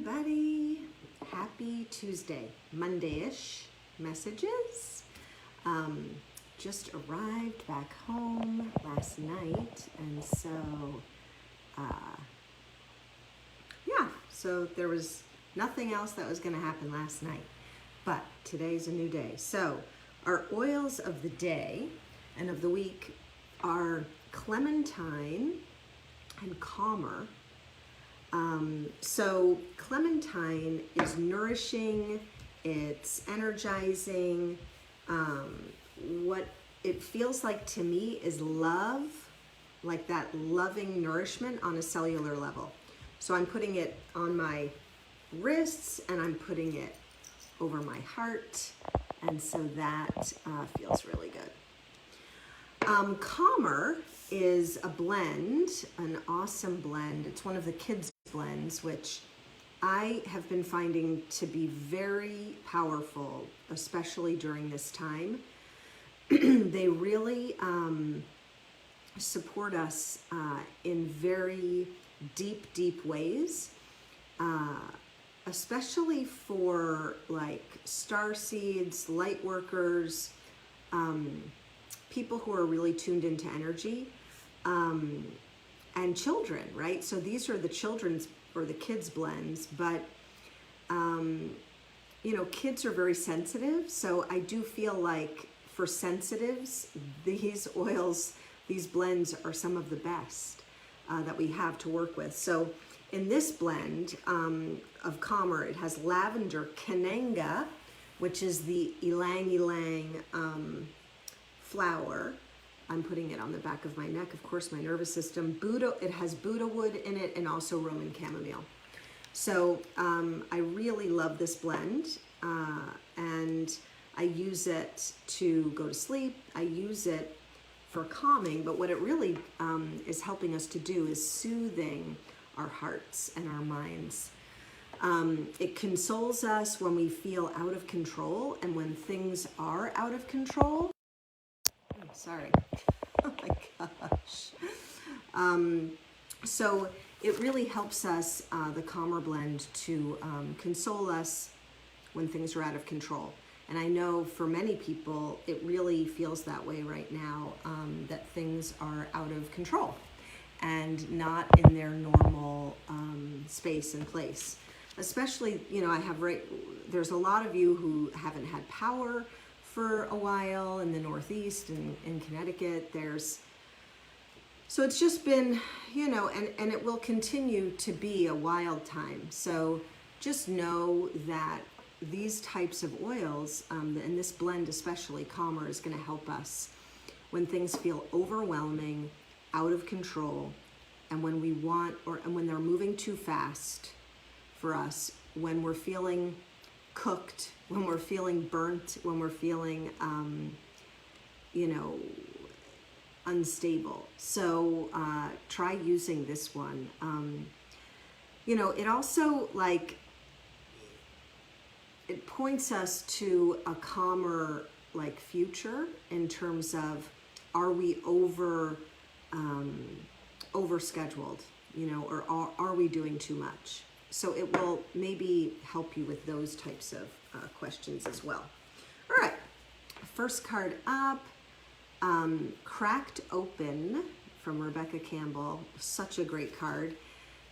everybody. Happy Tuesday Mondayish Messages. Just arrived back home last night, and so so there was nothing else that was going to happen last night, but today's a new day. So our oils of the day and of the week are clementine and calmer. So clementine is nourishing, it's energizing. What it feels like to me is love, like that loving nourishment on a cellular level. So I'm putting it on my wrists and I'm putting it over my heart, and so that feels really good. Calmer is a blend, an awesome blend. It's one of the kids blends, which I have been finding to be very powerful, especially during this time. They really support us in very deep ways, especially for like starseeds, light workers, people who are really tuned into energy, and children, right? So these are the children's or the kids blends, but kids are very sensitive. So I do feel like for sensitives, these oils, these blends are some of the best that we have to work with. So in this blend of Calmer, it has lavender kenanga, which is the ylang-ylang flower. I'm putting it on the back of my neck, of course, my nervous system. Buddha, it has Buddha wood in it, and also Roman chamomile. So I really love this blend, and I use it to go to sleep. I use it for calming, but what it really is helping us to do is soothing our hearts and our minds. It consoles us when we feel out of control and when things are out of control. Sorry. Oh my gosh. So it really helps us, the Calmer blend, to console us when things are out of control. And I know for many people, it really feels that way right now, that things are out of control and not in their normal space and place. Especially, there's a lot of you who haven't had power for a while in the Northeast and in Connecticut. So it's just been, and it will continue to be a wild time. So just know that these types of oils, and this blend especially, Calmer, is going to help us when things feel overwhelming, out of control, and when we want, and when they're moving too fast for us, when we're feeling cooked, when we're feeling burnt, when we're feeling, unstable. So try using this one. It also, it points us to a calmer future in terms of, are we over-scheduled, or are we doing too much? So it will maybe help you with those types of questions as well. All right, first card up, Cracked Open from Rebecca Campbell. Such a great card.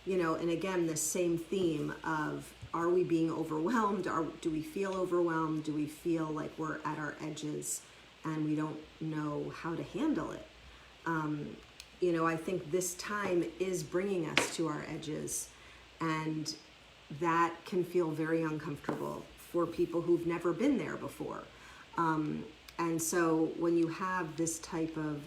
And again, the same theme of, are we being overwhelmed? Do we feel overwhelmed? Do we feel like we're at our edges and we don't know how to handle it? I think this time is bringing us to our edges, and that can feel very uncomfortable for people who've never been there before. And so when you have this type of,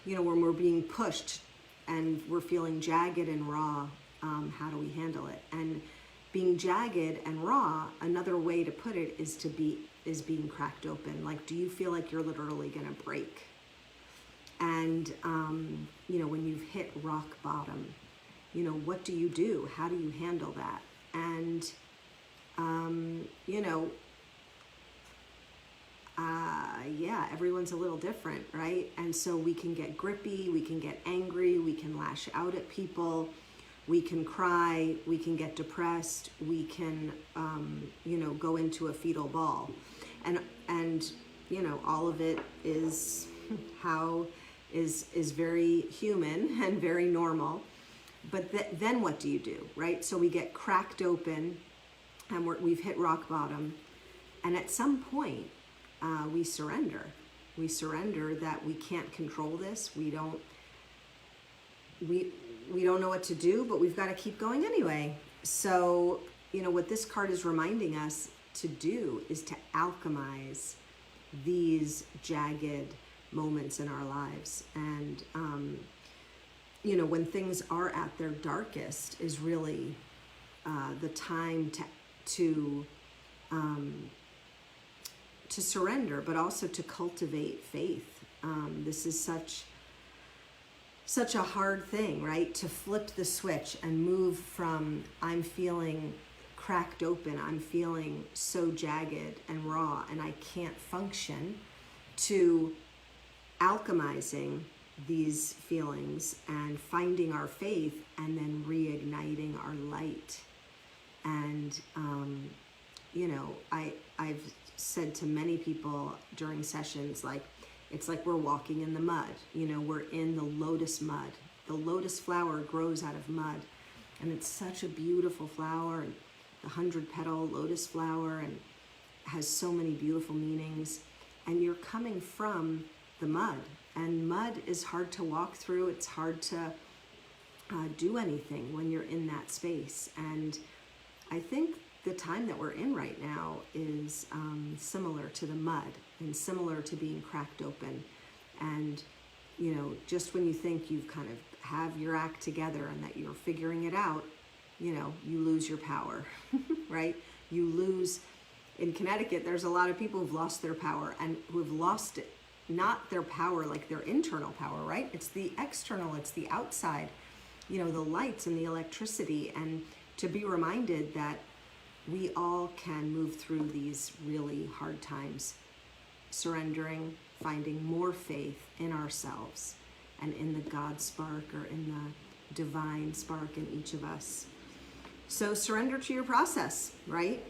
when we're being pushed and we're feeling jagged and raw, how do we handle it? And being jagged and raw, another way to put it is being cracked open. Like, do you feel like you're literally gonna break? And when you've hit rock bottom, what do you do? How do you handle that? And everyone's a little different, right? And so we can get grippy, we can get angry, we can lash out at people, We can cry, we can get depressed, we can, go into a fetal ball. And all of it is is very human and very normal. But then what do you do, right? So we get cracked open and we've hit rock bottom. And at some point, we surrender. We surrender that we can't control this. We don't know what to do, but we've got to keep going anyway. So, what this card is reminding us to do is to alchemize these jagged moments in our lives. And, when things are at their darkest is really the time to surrender, but also to cultivate faith. This is such a hard thing, right? To flip the switch and move from I'm feeling cracked open, I'm feeling so jagged and raw and I can't function, to alchemizing these feelings and finding our faith and then reigniting our light. And, I've said to many people during sessions, like, it's like we're walking in the mud. We're in the lotus mud. The lotus flower grows out of mud. And it's such a beautiful flower, and the 100-petal lotus flower, and has so many beautiful meanings. And you're coming from the mud. And mud is hard to walk through. It's hard to do anything when you're in that space. And I think the time that we're in right now is similar to the mud and similar to being cracked open. And, just when you think you've kind of have your act together and that you're figuring it out, you lose your power, right? You lose. In Connecticut, there's a lot of people who've lost their power and who've lost it, not their power, like their internal power, right? It's the external, it's the outside, the lights and the electricity. And to be reminded that we all can move through these really hard times, surrendering, finding more faith in ourselves and in the God spark or in the divine spark in each of us. So surrender to your process, right?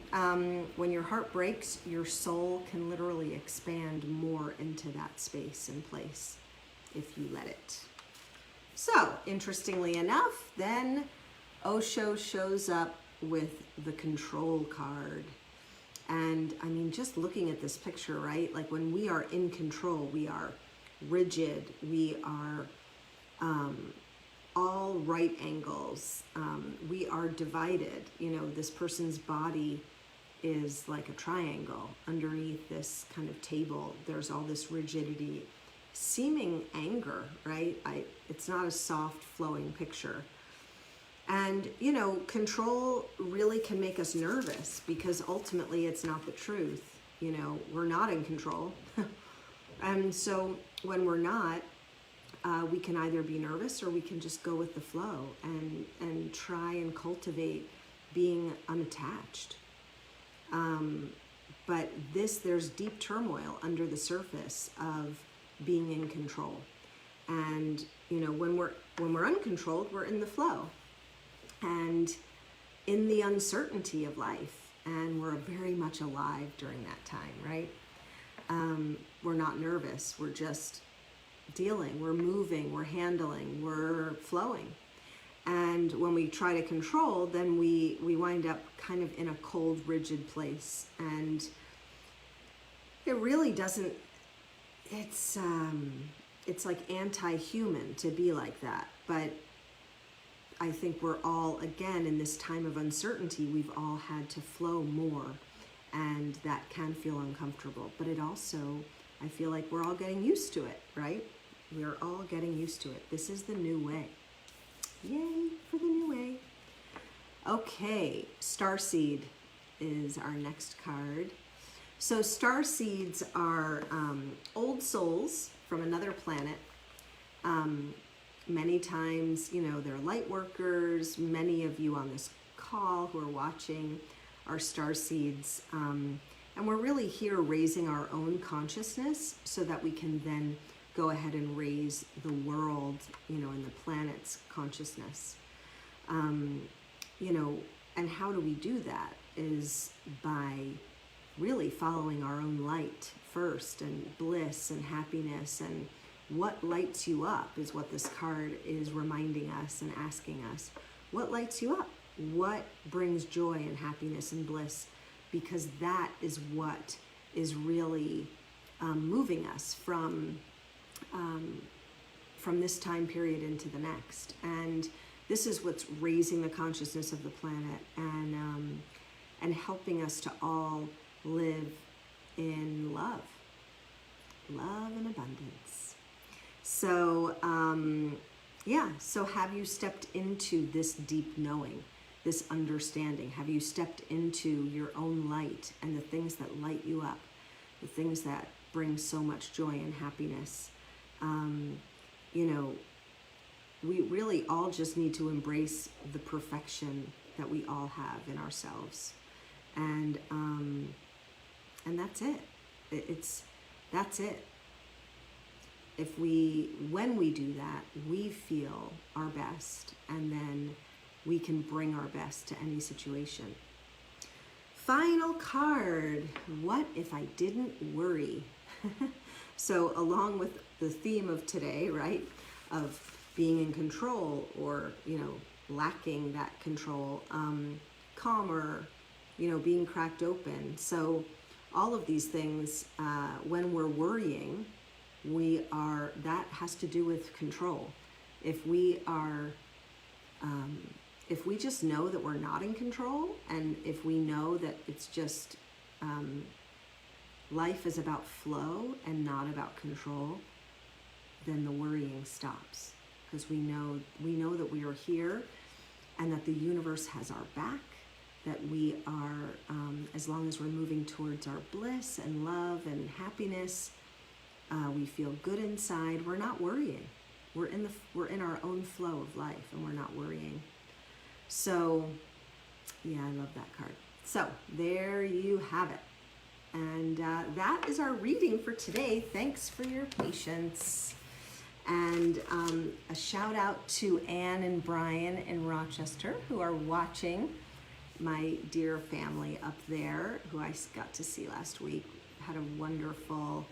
When your heart breaks, your soul can literally expand more into that space and place if you let it. So, interestingly enough, then Osho shows up with the control card. And I mean, just looking at this picture, right? Like when we are in control, we are rigid, we are all right angles, we are divided. This person's body is like a triangle. Underneath this kind of table, there's all this rigidity, seeming anger, right? It's not a soft flowing picture. And, control really can make us nervous because ultimately it's not the truth. We're not in control. And so when we're not, we can either be nervous or we can just go with the flow and try and cultivate being unattached. But there's deep turmoil under the surface of being in control. And, when we're uncontrolled, we're in the flow. And in the uncertainty of life, and we're very much alive during that time, right? We're not nervous, we're just dealing, we're moving, we're handling, we're flowing. And when we try to control, then we wind up kind of in a cold, rigid place. And it really doesn't, it's like anti-human to be like that. But I think we're all, again, in this time of uncertainty, we've all had to flow more, and that can feel uncomfortable. But it also, I feel like we're all getting used to it, right? We're all getting used to it. This is the new way. Yay for the new way. Okay, Starseed is our next card. So Starseeds are old souls from another planet. Many times, they're light workers. Many of you on this call who are watching are Starseeds. And we're really here raising our own consciousness so that we can then go ahead and raise the world, and the planet's consciousness. You know, and how do we do that is by really following our own light first, and bliss and happiness, and what lights you up is what this card is reminding us and asking us. What lights you up? What brings joy and happiness and bliss? Because that is what is really moving us from this time period into the next. And this is what's raising the consciousness of the planet, and helping us to all live in love and abundance. So yeah, so have you stepped into this deep knowing, this understanding? Have you stepped into your own light and the things that light you up, the things that bring so much joy and happiness? You know, we really all just need to embrace the perfection that we all have in ourselves. And that's it. That's it. When we do that, we feel our best, and then we can bring our best to any situation. Final card, what if I didn't worry? So along with the theme of today, right, of being in control, or, you know, lacking that control, calmer, you know, being cracked open. So all of these things, when we're worrying, that has to do with control. If we just know that we're not in control, and if we know that it's just, life is about flow and not about control, then the worrying stops. Because we know that we are here, and that the universe has our back, that we are, as long as we're moving towards our bliss and love and happiness, we feel good inside, we're not worrying. We're in our own flow of life, and we're not worrying. So yeah, I love that card. So there you have it. And that is our reading for today. Thanks for your patience. And a shout out to Anne and Brian in Rochester, who are watching, my dear family up there, who I got to see last week. Had a wonderful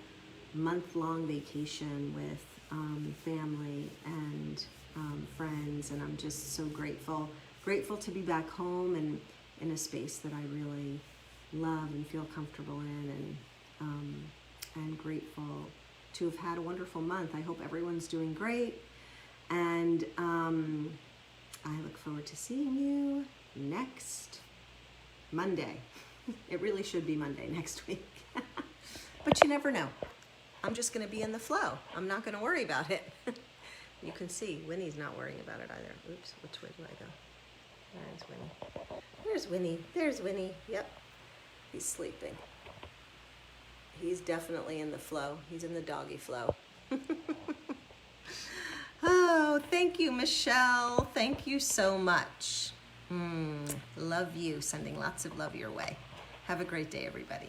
month-long vacation with family and friends, and I'm just so grateful to be back home and in a space that I really love and feel comfortable in, and grateful to have had a wonderful month. I hope everyone's doing great, and I look forward to seeing you next Monday. It really should be Monday next week, but you never know. I'm just going to be in the flow. I'm not going to worry about it. You can see Winnie's not worrying about it either. Oops, which way do I go? There's Winnie. There's Winnie. There's Winnie. Yep. He's sleeping. He's definitely in the flow. He's in the doggy flow. Oh, thank you, Michelle. Thank you so much. Love you. Sending lots of love your way. Have a great day, everybody.